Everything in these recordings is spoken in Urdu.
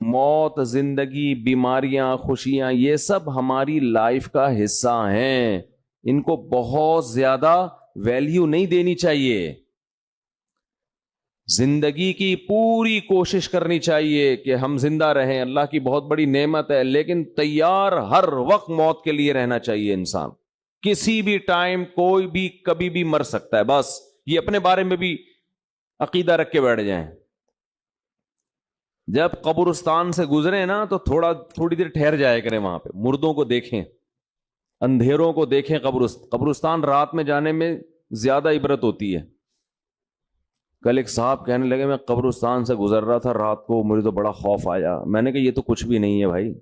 موت، زندگی، بیماریاں، خوشیاں، یہ سب ہماری لائف کا حصہ ہیں. ان کو بہت زیادہ ویلیو نہیں دینی چاہیے. زندگی کی پوری کوشش کرنی چاہیے کہ ہم زندہ رہیں، اللہ کی بہت بڑی نعمت ہے، لیکن تیار ہر وقت موت کے لیے رہنا چاہیے. انسان کسی بھی ٹائم، کوئی بھی کبھی بھی مر سکتا ہے. بس یہ اپنے بارے میں بھی عقیدہ رکھ کے بیٹھ جائیں. جب قبرستان سے گزرے نا تو تھوڑی دیر ٹھہر جائے کریں وہاں پہ، مردوں کو دیکھیں، اندھیروں کو دیکھیں. قبرستان رات میں جانے میں زیادہ عبرت ہوتی ہے. کل ایک صاحب کہنے لگے میں قبرستان سے گزر رہا تھا رات کو، مجھے تو بڑا خوف آیا. میں نے کہا یہ تو کچھ بھی نہیں ہے بھائی،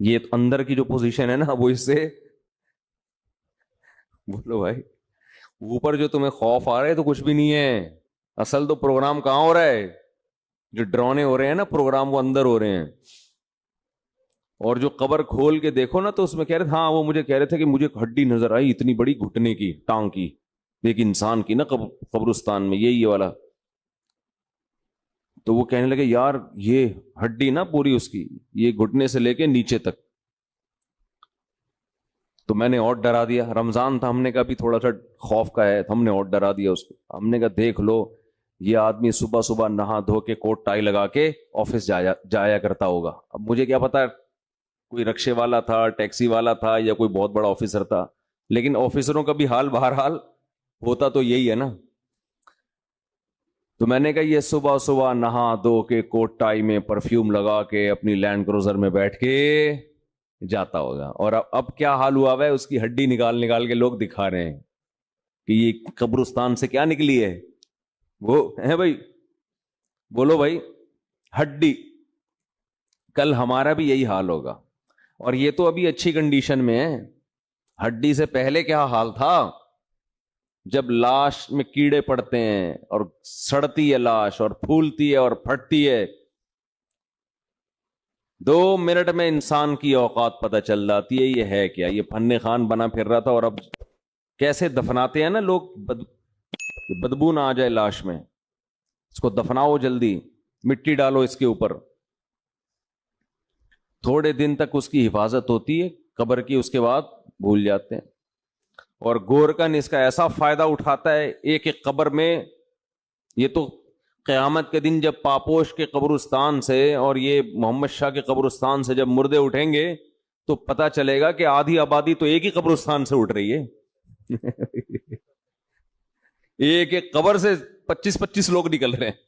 یہ اندر کی جو پوزیشن ہے نا وہ اس سے بولو بھائی، اوپر جو تمہیں خوف آ رہا ہے تو کچھ بھی نہیں ہے. اصل تو پروگرام کہاں ہو رہا ہے؟ جو ڈرونے ہو رہے ہیں نا پروگرام، وہ اندر ہو رہے ہیں. اور جو قبر کھول کے دیکھو نا تو اس میں کہہ رہے تھے، ہاں وہ مجھے کہہ رہے تھے کہ مجھے ہڈی نظر آئی اتنی بڑی گھٹنے کی، ٹانگ کی، ایک انسان کی نا قبرستان میں، یہ والا. تو وہ کہنے لگے یار یہ ہڈی نا پوری اس کی، یہ گھٹنے سے لے کے نیچے تک. تو میں نے اور ڈرا دیا. رمضان تھا، ہم نے کہا بھی تھوڑا سا خوف کا ہے، ہم نے اور ڈرا دیا اس کو. ہم نے کہا دیکھ لو یہ آدمی صبح صبح نہا دھو کے کوٹ ٹائی لگا کے آفس جایا کرتا ہوگا. اب مجھے کیا پتا کوئی رکشے والا تھا، ٹیکسی والا تھا، یا کوئی بہت بڑا آفیسر تھا، لیکن آفیسروں کا بھی حال بہرحال ہوتا تو یہی ہے نا. تو میں نے کہا یہ صبح صبح نہا دھو کے کوٹ ٹائی میں پرفیوم لگا کے اپنی لینڈ کروزر میں بیٹھ کے جاتا ہوگا. اور اب کیا حال ہوا ہے، اس کی ہڈی نکال کے لوگ دکھا رہے ہیں کہ یہ قبرستان سے کیا نکلی ہے. وہ ہے بھائی، بولو بھائی، ہڈی. کل ہمارا بھی یہی حال ہوگا. اور یہ تو ابھی اچھی کنڈیشن میں ہے، ہڈی سے پہلے کیا حال تھا جب لاش میں کیڑے پڑتے ہیں اور سڑتی ہے لاش اور پھولتی ہے اور پھٹتی ہے. 2 منٹ میں انسان کی اوقات پتہ چل جاتی ہے یہ ہے کیا. یہ فن خان بنا پھر رہا تھا، اور اب کیسے دفناتے ہیں نا لوگ، بدبو نہ آ جائے لاش میں، اس کو دفناؤ جلدی، مٹی ڈالو اس کے اوپر. تھوڑے دن تک اس کی حفاظت ہوتی ہے قبر کی، اس کے بعد بھول جاتے ہیں. اور گورکن اس کا ایسا فائدہ اٹھاتا ہے ایک ایک قبر میں. یہ تو قیامت کے دن جب پاپوش کے قبرستان سے اور یہ محمد شاہ کے قبرستان سے جب مردے اٹھیں گے تو پتا چلے گا کہ آدھی آبادی تو ایک ہی قبرستان سے اٹھ رہی ہے. ایک ایک قبر سے 25-25 لوگ نکل رہے ہیں.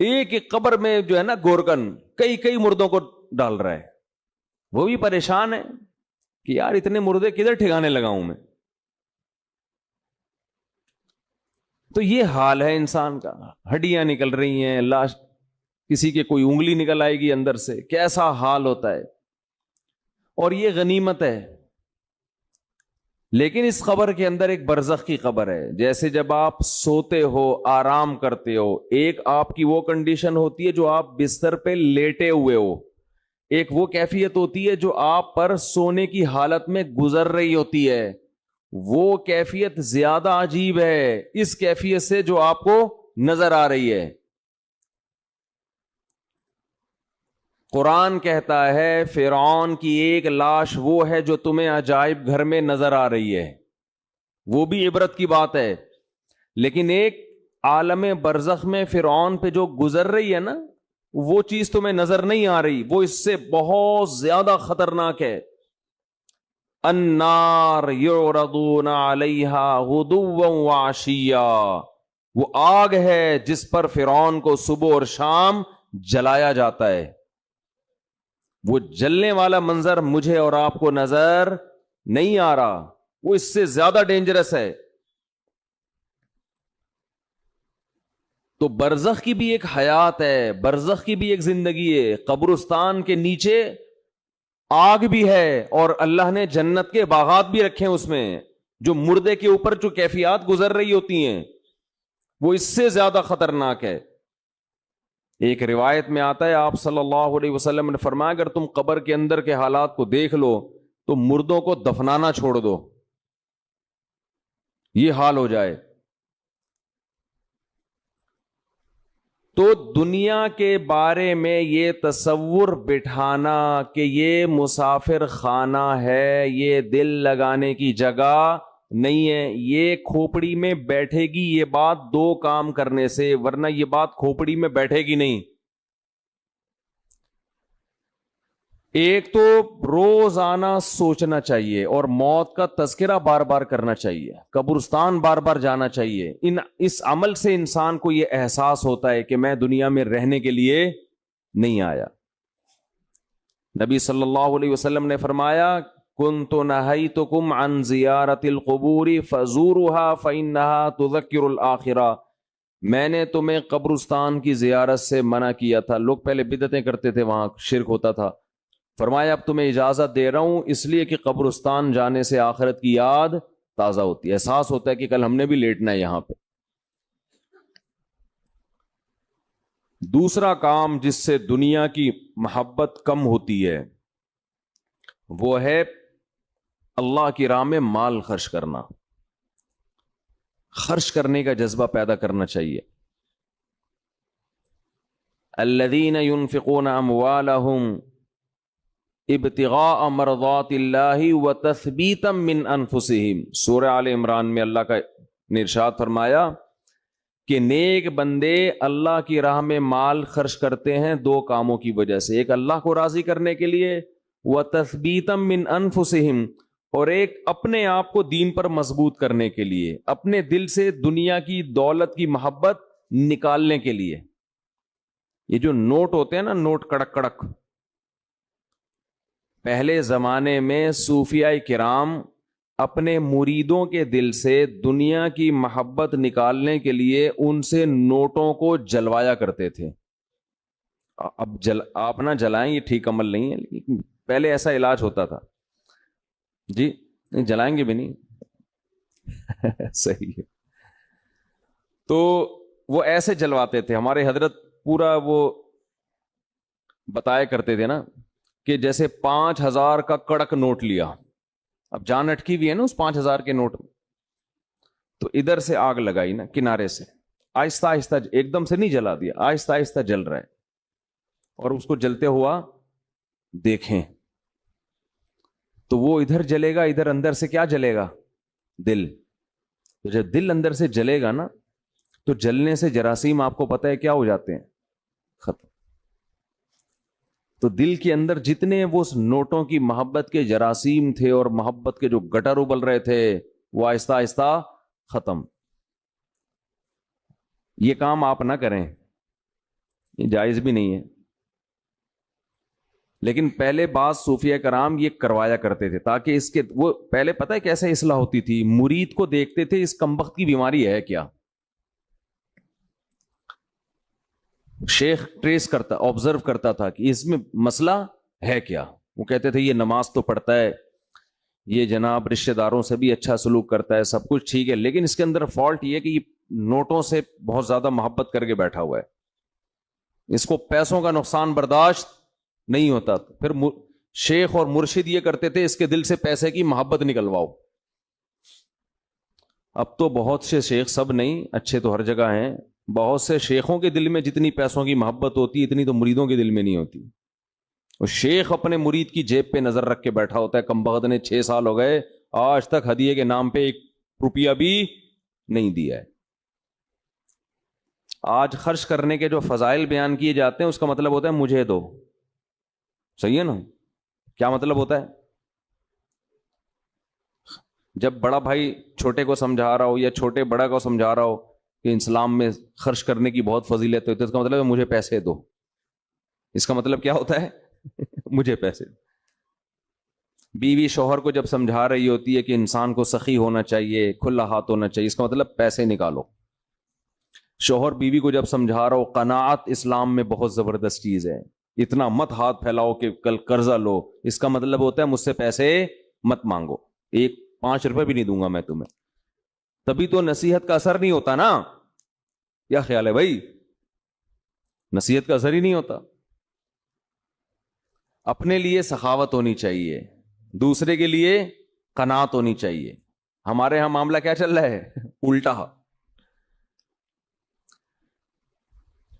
ایک ایک قبر میں جو ہے نا گورکن کئی مردوں کو ڈال رہا ہے. وہ بھی پریشان ہے کہ یار اتنے مردے کدھر ٹھکانے لگاؤں میں. تو یہ حال ہے انسان کا. ہڈیاں نکل رہی ہیں، لاش، کسی کے کوئی انگلی نکل آئے گی اندر سے، کیسا حال ہوتا ہے. اور یہ غنیمت ہے. لیکن اس قبر کے اندر ایک برزخ کی قبر ہے. جیسے جب آپ سوتے ہو، آرام کرتے ہو، ایک آپ کی وہ کنڈیشن ہوتی ہے جو آپ بستر پہ لیٹے ہوئے ہو، ایک وہ کیفیت ہوتی ہے جو آپ پر سونے کی حالت میں گزر رہی ہوتی ہے. وہ کیفیت زیادہ عجیب ہے اس کیفیت سے جو آپ کو نظر آ رہی ہے. قرآن کہتا ہے فرعون کی ایک لاش وہ ہے جو تمہیں عجائب گھر میں نظر آ رہی ہے، وہ بھی عبرت کی بات ہے. لیکن ایک عالم برزخ میں فرعون پہ جو گزر رہی ہے نا، وہ چیز تمہیں نظر نہیں آ رہی، وہ اس سے بہت زیادہ خطرناک ہے. النار یعرضون علیہا غدوا وعشیا، وہ آگ ہے جس پر فرعون کو صبح اور شام جلایا جاتا ہے. وہ جلنے والا منظر مجھے اور آپ کو نظر نہیں آ رہا، وہ اس سے زیادہ ڈینجرس ہے. تو برزخ کی بھی ایک حیات ہے، برزخ کی بھی ایک زندگی ہے. قبرستان کے نیچے آگ بھی ہے، اور اللہ نے جنت کے باغات بھی رکھے ہیں اس میں. جو مردے کے اوپر جو کیفیات گزر رہی ہوتی ہیں وہ اس سے زیادہ خطرناک ہے. ایک روایت میں آتا ہے آپ صلی اللہ علیہ وسلم نے فرمایا اگر تم قبر کے اندر کے حالات کو دیکھ لو تو مردوں کو دفنانا چھوڑ دو، یہ حال ہو جائے. تو دنیا کے بارے میں یہ تصور بٹھانا کہ یہ مسافر خانہ ہے، یہ دل لگانے کی جگہ نہیں ہے، یہ کھوپڑی میں بیٹھے گی، یہ بات دو کام کرنے سے، ورنہ یہ بات کھوپڑی میں بیٹھے گی نہیں۔ ایک تو روزانہ سوچنا چاہیے اور موت کا تذکرہ بار بار کرنا چاہیے، قبرستان بار بار جانا چاہیے۔ اس عمل سے انسان کو یہ احساس ہوتا ہے کہ میں دنیا میں رہنے کے لیے نہیں آیا۔ نبی صلی اللہ علیہ وسلم نے فرمایا کنت نہیتکم عن زیارت القبور فزورها فإنها تذکر الآخرہ، میں نے تمہیں قبرستان کی زیارت سے منع کیا تھا۔ لوگ پہلے بدعتیں کرتے تھے، وہاں شرک ہوتا تھا، فرمایا اب تمہیں اجازت دے رہا ہوں اس لیے کہ قبرستان جانے سے آخرت کی یاد تازہ ہوتی ہے، احساس ہوتا ہے کہ کل ہم نے بھی لیٹنا ہے یہاں پہ۔ دوسرا کام جس سے دنیا کی محبت کم ہوتی ہے وہ ہے اللہ کی راہ میں مال خرچ کرنا، خرچ کرنے کا جذبہ پیدا کرنا چاہیے۔ الذین ينفقون اموالهم ابتغاء مرضات اللہ وتثبیتا من انفسہم، سورہ آل عمران میں اللہ کا نے ارشاد فرمایا کہ نیک بندے اللہ کی راہ میں مال خرچ کرتے ہیں دو کاموں کی وجہ سے، ایک اللہ کو راضی کرنے کے لیے، وتثبیتا من انفسہم، اور ایک اپنے آپ کو دین پر مضبوط کرنے کے لیے، اپنے دل سے دنیا کی دولت کی محبت نکالنے کے لیے۔ یہ جو نوٹ ہوتے ہیں نا، نوٹ کڑک کڑک، پہلے زمانے میں صوفیاء کرام اپنے مریدوں کے دل سے دنیا کی محبت نکالنے کے لیے ان سے نوٹوں کو جلوایا کرتے تھے۔ اب آپ نہ جلائیں، یہ ٹھیک عمل نہیں ہے، لیکن پہلے ایسا علاج ہوتا تھا۔ جی جلائیں گے بھی نہیں صحیح ہے۔ تو وہ ایسے جلواتے تھے، ہمارے حضرت پورا وہ بتایا کرتے تھے نا کہ جیسے 5000 کا کڑک نوٹ لیا، اب جان اٹکی بھی ہے نا اس 5000 کے نوٹ میں، تو ادھر سے آگ لگائی نا کنارے سے، آہستہ آہستہ، ایک دم سے نہیں جلا دیا، آہستہ آہستہ جل رہا ہے، اور اس کو جلتے ہوا دیکھیں تو وہ ادھر جلے گا، ادھر اندر سے کیا جلے گا؟ دل۔ تو جب دل اندر سے جلے گا نا تو جلنے سے جراثیم آپ کو پتہ ہے کیا ہو جاتے ہیں؟ ختم۔ تو دل کے اندر جتنے وہ نوٹوں کی محبت کے جراثیم تھے اور محبت کے جو گٹر ابل رہے تھے وہ آہستہ آہستہ ختم۔ یہ کام آپ نہ کریں، یہ جائز بھی نہیں ہے، لیکن پہلے بعض صوفیہ کرام یہ کروایا کرتے تھے تاکہ اس کے وہ پہلے پتہ ہے کیسے اصلاح ہوتی تھی؟ مرید کو دیکھتے تھے اس کمبخت کی بیماری ہے کیا، شیخ ٹریس کرتا، آبزرو کرتا تھا کہ اس میں مسئلہ ہے کیا۔ وہ کہتے تھے یہ نماز تو پڑھتا ہے، یہ جناب رشتہ داروں سے بھی اچھا سلوک کرتا ہے، سب کچھ ٹھیک ہے، لیکن اس کے اندر فالٹ یہ کہ یہ نوٹوں سے بہت زیادہ محبت کر کے بیٹھا ہوا ہے، اس کو پیسوں کا نقصان برداشت نہیں ہوتا۔ پھر شیخ اور مرشد یہ کرتے تھے اس کے دل سے پیسے کی محبت نکلواؤ۔ اب تو بہت سے شیخ، سب نہیں، اچھے تو ہر جگہ ہیں، بہت سے شیخوں کے دل میں جتنی پیسوں کی محبت ہوتی ہے اتنی تو مریدوں کے دل میں نہیں ہوتی۔ وہ شیخ اپنے مرید کی جیب پہ نظر رکھ کے بیٹھا ہوتا ہے، کمبخت نے 6 سال ہو گئے آج تک ہدیے کے نام پہ 1 روپیہ بھی نہیں دیا ہے۔ آج خرچ کرنے کے جو فضائل بیان کیے جاتے ہیں اس کا مطلب ہوتا ہے مجھے دو، صحیح ہے نا؟ کیا مطلب ہوتا ہے؟ جب بڑا بھائی چھوٹے کو سمجھا رہا ہو یا چھوٹے بڑا کو سمجھا رہا ہو کہ اسلام میں خرچ کرنے کی بہت فضیلت ہے، تو اس کا مطلب ہے مجھے پیسے دو۔ اس کا مطلب کیا ہوتا ہے؟ مجھے پیسے دو۔ بیوی شوہر کو جب سمجھا رہی ہوتی ہے کہ انسان کو سخی ہونا چاہیے، کھلا ہاتھ ہونا چاہیے، اس کا مطلب پیسے نکالو۔ شوہر بیوی کو جب سمجھا رہا ہو قناعت اسلام میں بہت زبردست چیز ہے، اتنا مت ہاتھ پھیلاؤ کہ کل قرضہ لو، اس کا مطلب ہوتا ہے مجھ سے پیسے مت مانگو، 5 روپے بھی نہیں دوں گا میں تمہیں۔ تبھی تو نصیحت کا اثر نہیں ہوتا نا، کیا خیال ہے بھائی؟ نصیحت کا اثر ہی نہیں ہوتا۔ اپنے لیے سخاوت ہونی چاہیے، دوسرے کے لیے قناعت ہونی چاہیے۔ ہمارے ہاں معاملہ کیا چل رہا ہے؟ الٹا۔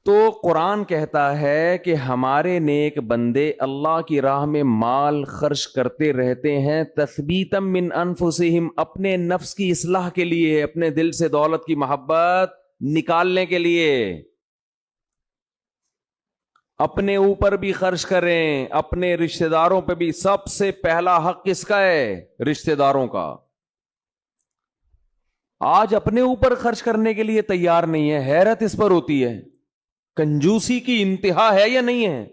تو قرآن کہتا ہے کہ ہمارے نیک بندے اللہ کی راہ میں مال خرچ کرتے رہتے ہیں تثبیتا من انفسہم، اپنے نفس کی اصلاح کے لیے، اپنے دل سے دولت کی محبت نکالنے کے لیے. اپنے اوپر بھی خرچ کریں، اپنے رشتہ داروں پہ بھی. سب سے پہلا حق کس کا ہے؟ رشتہ داروں کا. آج اپنے اوپر خرچ کرنے کے لیے تیار نہیں ہے. حیرت اس پر ہوتی ہے، کنجوسی کی انتہا ہے یا نہیں ہے؟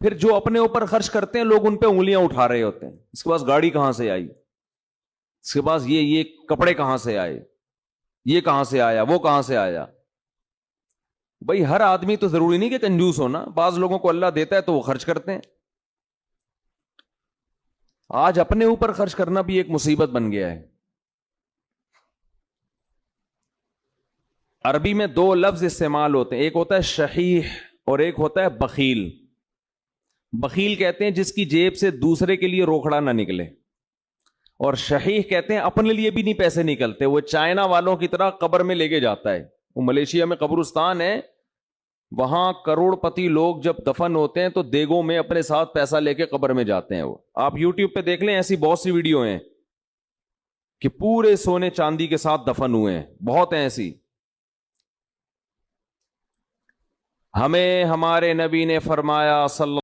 پھر جو اپنے اوپر خرچ کرتے ہیں لوگ ان پہ انگلیاں اٹھا رہے ہوتے ہیں. اس کے پاس گاڑی کہاں سے آئی، اس کے پاس یہ کپڑے کہاں سے آئے، یہ کہاں سے آیا، وہ کہاں سے آیا. بھائی ہر آدمی تو ضروری نہیں کہ کنجوس ہونا، بعض لوگوں کو اللہ دیتا ہے تو وہ خرچ کرتے ہیں. آج اپنے اوپر خرچ کرنا بھی ایک مصیبت بن گیا ہے. عربی میں دو لفظ استعمال ہوتے ہیں، ایک ہوتا ہے شحیح اور ایک ہوتا ہے بخیل. بخیل کہتے ہیں جس کی جیب سے دوسرے کے لیے روکڑا نہ نکلے، اور شحیح کہتے ہیں اپنے لیے بھی نہیں پیسے نکلتے. وہ چائنا والوں کی طرح قبر میں لے کے جاتا ہے. وہ ملیشیا میں قبرستان ہے، وہاں کروڑ پتی لوگ جب دفن ہوتے ہیں تو دیگوں میں اپنے ساتھ پیسہ لے کے قبر میں جاتے ہیں. وہ آپ یوٹیوب پہ دیکھ لیں، ایسی بہت سی ویڈیو ہیں کہ پورے سونے چاندی کے ساتھ دفن ہوئے ہیں، بہت ہیں ایسی. ہمیں ہمارے نبی نے فرمایا صلی